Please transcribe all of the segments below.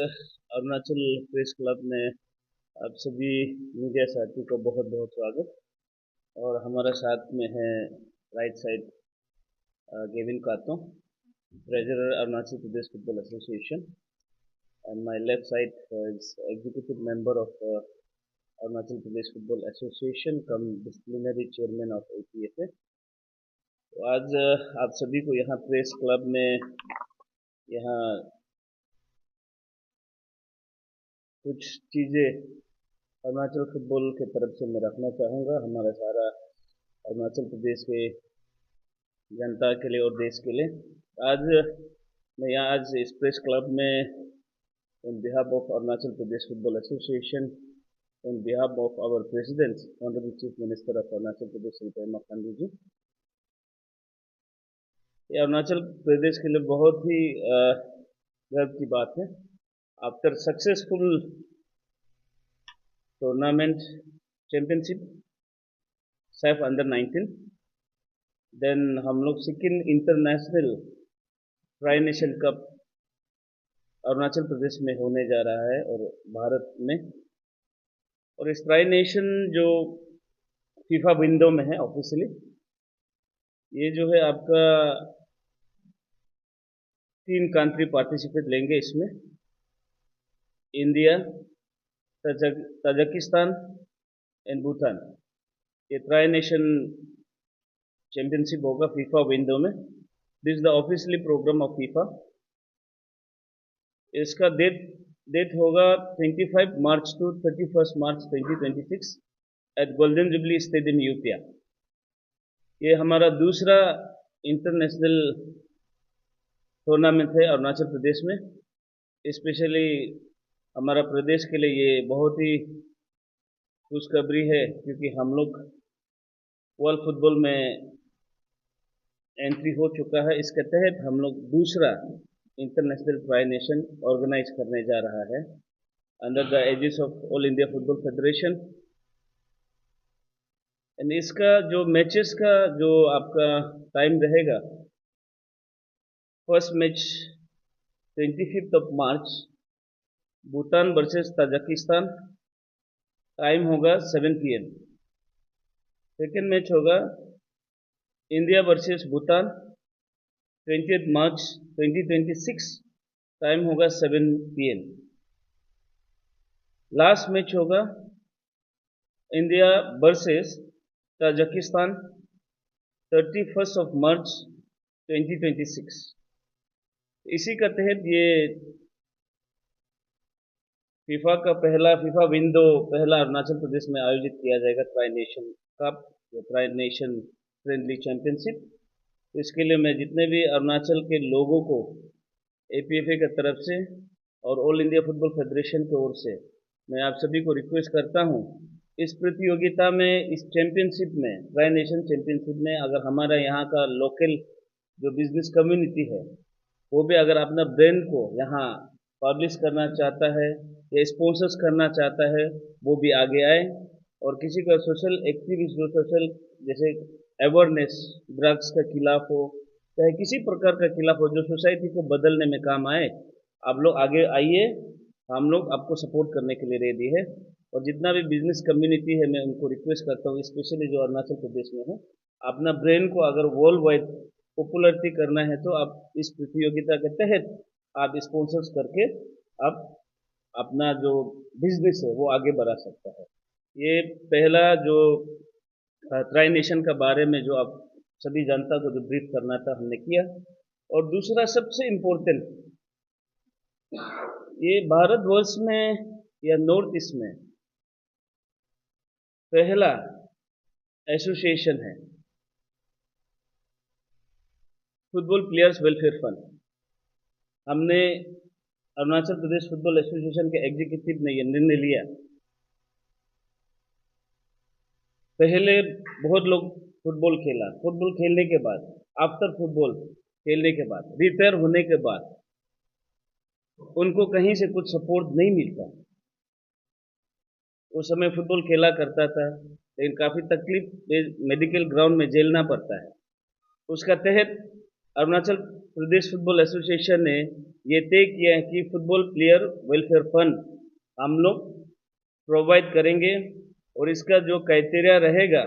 Arunachal press club में आप सभी मीडिया साथी को बहुत बहुत स्वागत। और हमारा साथ में है राइट साइड गेविन कातो, treasurer Arunachal Pradesh football association, and my left side is executive member of Arunachal Pradesh football association come disciplinary chairman of APFA। तो आज आप सभी को यहाँ प्रेस क्लब में यहाँ कुछ चीज़ें अरुणाचल फुटबॉल के तरफ से मैं रखना चाहूँगा, हमारा सारा अरुणाचल प्रदेश के जनता के लिए और देश के लिए। आज मैं यहाँ आज इस प्रेस क्लब में on behalf of Arunachal Pradesh Football Association, on behalf of our President, Honorable Chief Minister of Arunachal Pradesh, Shri Pema Khandu जी, ये अरुणाचल प्रदेश के लिए बहुत ही गर्व की बात है। After successful tournament championship SAFF under nineteen, then हम लोग Sikkim international tri nation cup Arunachal Pradesh में होने जा रहा है और भारत में। और इस ट्राई नेशन जो फीफा विंडो में है ऑफिशियली, ये जो है आपका 3 कंट्री पार्टिसिपेट लेंगे इसमें, इंडिया, ताजिकिस्तान एंड भूटान। ये ट्राई नेशन चैंपियनशिप होगा फीफा विंडो में। This is the officially program of FIFA. इसका डेट होगा 25 March to 31 March 2026 at golden jubilee stadium Yupia. ये हमारा दूसरा इंटरनेशनल टूर्नामेंट है अरुणाचल प्रदेश में। स्पेशली हमारा प्रदेश के लिए ये बहुत ही खुशखबरी है, क्योंकि हम लोग वर्ल्ड फुटबॉल में एंट्री हो चुका है। इसके तहत हम लोग दूसरा इंटरनेशनल ट्राई नेशन ऑर्गेनाइज करने जा रहा है under the aegis of All India Football Federation. And इसका जो मैचेस का जो आपका टाइम रहेगा, first match 25 of March Bhutan versus Tajikistan, time होगा 7 PM। सेकेंड मैच होगा India versus Bhutan 20 March 2026, time होगा 7 PM। लास्ट मैच होगा India versus Tajikistan 31 of March 2026। इसी का तहत ये फीफा का फीफा विंडो पहला अरुणाचल प्रदेश में आयोजित किया जाएगा, ट्राई नेशन कप या ट्राई नेशन फ्रेंडली चैंपियनशिप। इसके लिए मैं जितने भी अरुणाचल के लोगों को APFA की तरफ से और ऑल इंडिया फुटबॉल फेडरेशन की ओर से मैं आप सभी को रिक्वेस्ट करता हूं, इस प्रतियोगिता में, इस चैंपियनशिप में, ट्राई नेशन चैंपियनशिप में, अगर हमारा यहाँ का लोकल जो बिजनेस कम्युनिटी है वो भी अगर अपना ब्रांड को यहाँ पब्लिश करना चाहता है या स्पॉन्सर्स करना चाहता है, वो भी आगे आए। और किसी का सोशल एक्टिविस्ट जो सोशल जैसे अवेयरनेस ड्रग्स के खिलाफ हो, चाहे किसी प्रकार का खिलाफ हो, जो सोसाइटी को बदलने में काम आए, आप लोग आगे आइए। हम लोग आपको सपोर्ट करने के लिए रेडी है। और जितना भी बिजनेस कम्युनिटी है, मैं उनको रिक्वेस्ट करता हूँ, स्पेशली जो अरुणाचल प्रदेश में है, अपना ब्रांड को अगर वर्ल्ड वाइड पॉपुलरिटी करना है तो आप इस प्रतियोगिता के तहत आप स्पॉन्सर्स करके आप अपना जो बिजनेस है वो आगे बढ़ा सकता है। ये पहला जो ट्राई नेशन का बारे में जो आप सभी जनता को जो ब्रीफ करना था हमने किया। और दूसरा सबसे इम्पोर्टेंट, ये भारतवर्ष में या नॉर्थ ईस्ट में पहला एसोसिएशन है फुटबॉल प्लेयर्स वेलफेयर फंड। हमने अरुणाचल प्रदेश फुटबॉल एसोसिएशन के एग्जीक्यूटिव ने यह निर्णय लिया। पहले बहुत लोग फुटबॉल खेला, फुटबॉल खेलने के बाद, आफ्टर फुटबॉल खेलने के बाद, रिटायर होने के बाद उनको कहीं से कुछ सपोर्ट नहीं मिलता। उस समय फुटबॉल खेला करता था, लेकिन काफ़ी तकलीफ मेडिकल ग्राउंड में झेलना पड़ता है। उसका तहत अरुणाचल प्रदेश फुटबॉल एसोसिएशन ने ये तय किया है कि फुटबॉल प्लेयर वेलफेयर फंड हम लोग प्रोवाइड करेंगे और इसका जो क्राइटेरिया रहेगा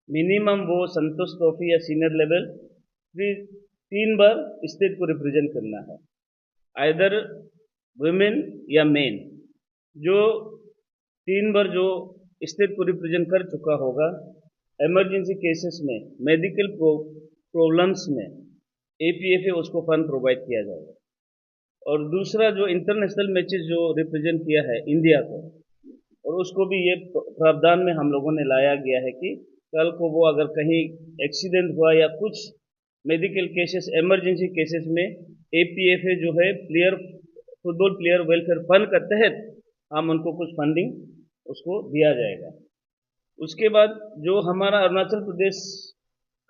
मिनिमम वो संतोष ट्रॉफी या सीनियर लेवल 3 बार स्टेट को रिप्रेजेंट करना है, आइदर वुमेन या मेन। जो 3 बार जो स्टेट को रिप्रेजेंट कर चुका होगा, इमरजेंसी केसेस में, मेडिकल प्रॉब्लम्स में एपीएफए उसको फंड प्रोवाइड किया जाएगा। और दूसरा जो इंटरनेशनल मैचेस जो रिप्रेजेंट किया है इंडिया को, और उसको भी ये प्रावधान में हम लोगों ने लाया गया है कि कल को वो अगर कहीं एक्सीडेंट हुआ या कुछ मेडिकल केसेस, इमरजेंसी केसेस में एपीएफए जो है फुटबॉल प्लेयर वेलफेयर फंड के तहत हम उनको कुछ फंडिंग उसको दिया जाएगा। उसके बाद जो हमारा अरुणाचल प्रदेश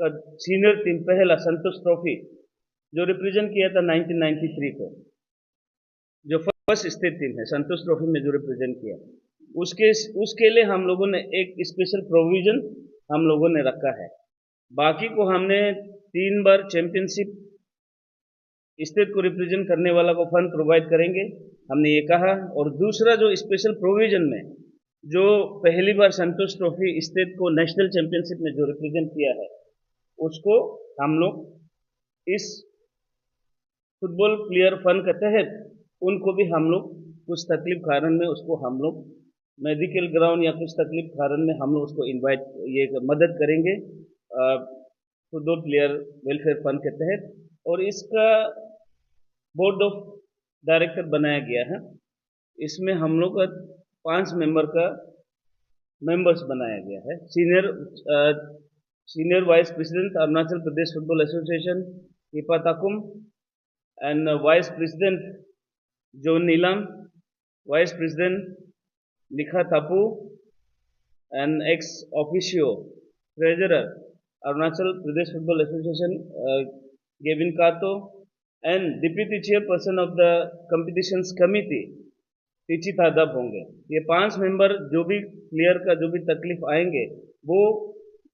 का सीनियर टीम पहला संतोष ट्रॉफी जो रिप्रेजेंट किया था 1993 को, जो फर्स्ट स्टेट टीम है संतोष ट्रॉफी में जो रिप्रेजेंट किया, उसके लिए हम लोगों ने एक स्पेशल प्रोविजन हम लोगों ने रखा है। बाकी को हमने 3 बार चैंपियनशिप स्टेट को रिप्रेजेंट करने वाला को फंड प्रोवाइड करेंगे, हमने ये कहा। और दूसरा जो स्पेशल प्रोविजन में जो पहली बार संतोष ट्रॉफी स्टेट को नेशनल चैंपियनशिप में जो रिप्रेजेंट किया है, उसको हम लोग इस फुटबॉल प्लेयर फंड के तहत उनको भी हम लोग कुछ तकलीफ कारण में उसको हम लोग मेडिकल ग्राउंड या कुछ तकलीफ कारण में हम लोग उसको इनवाइट ये मदद करेंगे फुटबॉल प्लेयर वेलफेयर फंड के तहत। और इसका बोर्ड ऑफ डायरेक्टर बनाया गया है, इसमें हम लोग का 5 मेंबर का मेंबर्स बनाया गया है। Senior vice president Arunachal Pradesh football association Hipa Takum, and vice president Jon Neelam, vice president Likha Thapu, and ex officio treasurer Arunachal Pradesh football association Gavin Kato, and deputy chairperson of the competitions committee Tichi Thadab होंगे। ये 5 मेंबर जो भी प्लेयर का जो भी तकलीफ आएंगे वो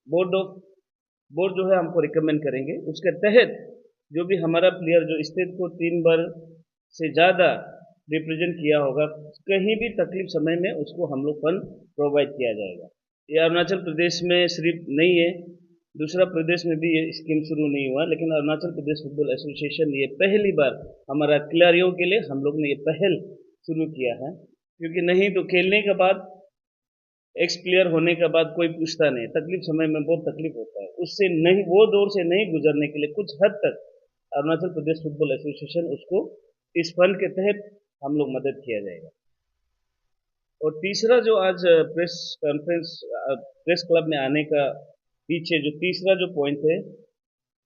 बोर्ड जो है हमको रिकमेंड करेंगे। उसके तहत जो भी हमारा प्लेयर जो स्टेट को 3 बार से ज़्यादा रिप्रेजेंट किया होगा, कहीं भी तकलीफ समय में उसको हम लोग फंड प्रोवाइड किया जाएगा। ये अरुणाचल प्रदेश में सिर्फ नहीं है, दूसरा प्रदेश में भी ये स्कीम शुरू नहीं हुआ, लेकिन अरुणाचल प्रदेश फुटबॉल एसोसिएशन ने ये पहली बार हमारा खिलाड़ियों के लिए हम लोग ने ये पहल शुरू किया है। क्योंकि नहीं तो खेलने के बाद एक्स प्लेयर होने के बाद कोई पूछता नहीं, तकलीफ समय में बहुत तकलीफ होता है, उससे नहीं, वो दौर से नहीं गुजरने के लिए कुछ हद तक अरुणाचल प्रदेश फुटबॉल एसोसिएशन उसको इस फंड के तहत हम लोग मदद किया जाएगा। और तीसरा जो आज प्रेस कॉन्फ्रेंस प्रेस क्लब में आने का पीछे जो तीसरा जो पॉइंट है,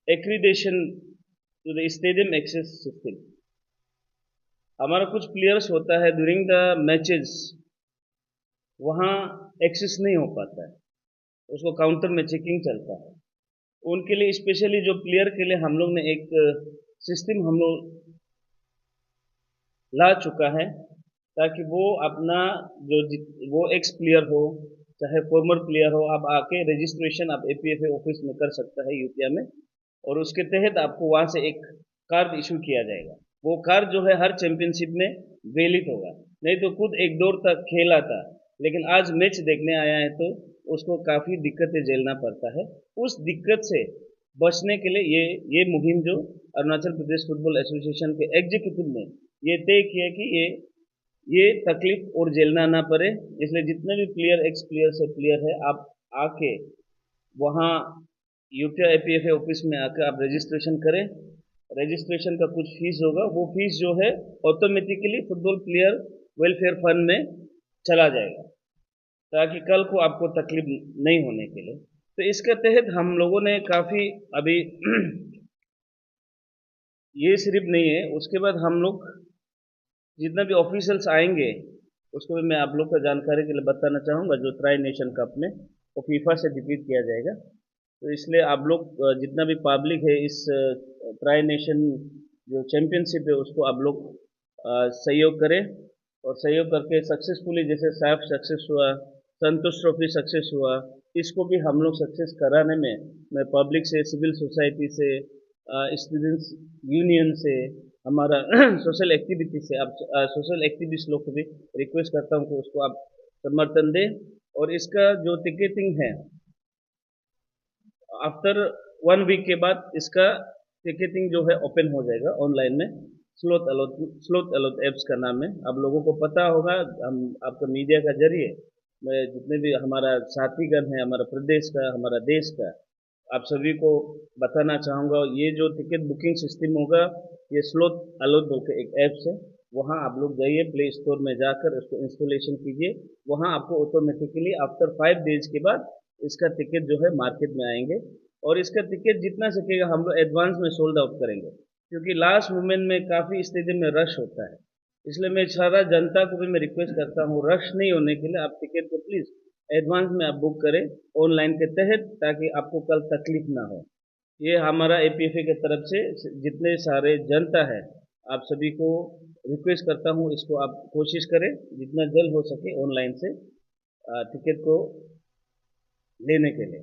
accreditation to the stadium access system. हमारा कुछ प्लेयर्स होता है ड्यूरिंग द मैचेस वहाँ एक्सेस नहीं हो पाता है, उसको काउंटर में चेकिंग चलता है। उनके लिए स्पेशली जो प्लेयर के लिए हम लोग ने एक सिस्टम हम लोग ला चुका है, ताकि वो अपना जो वो एक्स प्लेयर हो चाहे फॉर्मर प्लेयर हो, आप आके रजिस्ट्रेशन आप एपीएफए ऑफिस में कर सकता है यूपीआ में, और उसके तहत आपको वहाँ से एक कार्ड इशू किया जाएगा। वो कार्ड जो है हर चैंपियनशिप में वैलिड होगा। नहीं तो खुद एक दौर तक खेला था, लेकिन आज मैच देखने आया है तो उसको काफ़ी दिक्कतें झेलना पड़ता है। उस दिक्कत से बचने के लिए ये मुहिम जो अरुणाचल प्रदेश फुटबॉल एसोसिएशन के एग्जीक्यूटिव ने ये तय किया कि ये तकलीफ और झेलना ना पड़े, इसलिए जितने भी प्लेयर एक्स प्लेयर से प्लेयर है, आप आके वहाँ यूपीआ एपीएफए ऑफिस में आकर आप रजिस्ट्रेशन करें। रजिस्ट्रेशन का कुछ फीस होगा, वो फीस जो है automatically football player welfare fund में चला जाएगा, ताकि कल को आपको तकलीफ नहीं होने के लिए। तो इसके तहत हम लोगों ने काफ़ी अभी ये सिर्फ नहीं है, उसके बाद हम लोग जितना भी ऑफिशियल्स आएंगे उसको भी मैं आप लोग का जानकारी के लिए बताना चाहूँगा। जो ट्राई नेशन कप में वो फीफा से डिफीट किया जाएगा, तो इसलिए आप लोग जितना भी पब्लिक है इस ट्राई नेशन जो चैंपियनशिप है उसको आप लोग सहयोग करें, और सहयोग करके सक्सेसफुली, जैसे सैफ सक्सेस हुआ, संतोष ट्रॉफी सक्सेस हुआ, इसको भी हम लोग सक्सेस कराने में मैं पब्लिक से, सिविल सोसाइटी से स्टूडेंट्स यूनियन से, हमारा सोशल एक्टिविटी से, आप सोशल एक्टिविस्ट लोग को भी रिक्वेस्ट करता हूँ कि उसको आप समर्थन दें। और इसका जो टिकटिंग है, आफ्टर 1 वीक के बाद इसका टिकटिंग जो है ओपन हो जाएगा ऑनलाइन में। स्लोथ अलॉट एप्स का नाम है, आप लोगों को पता होगा। हम आपका मीडिया का जरिए, मैं जितने भी हमारा साथीगण है, हमारा प्रदेश का, हमारा देश का, आप सभी को बताना चाहूँगा, ये जो टिकट बुकिंग सिस्टम होगा, ये स्लोथ अलॉट बोल के एक ऐप्स है। वहाँ आप लोग जाइए, प्ले स्टोर में जाकर उसको इंस्टॉलेशन कीजिए। वहाँ आपको ऑटोमेटिकली आफ्टर 5 डेज के बाद इसका टिकट जो है मार्केट में आएंगे। और इसका टिकट जितना सकेगा हम लोग एडवांस में सोल्ड आउट करेंगे, क्योंकि लास्ट मोमेंट में काफ़ी स्टेडियम में रश होता है। इसलिए मैं सारा जनता को भी मैं रिक्वेस्ट करता हूँ, रश नहीं होने के लिए आप टिकट को प्लीज़ एडवांस में आप बुक करें ऑनलाइन के तहत, ताकि आपको कल तकलीफ ना हो। ये हमारा एपीएफए की तरफ से जितने सारे जनता है, आप सभी को रिक्वेस्ट करता हूँ, इसको आप कोशिश करें जितना जल्द हो सके ऑनलाइन से टिकट को लेने के लिए।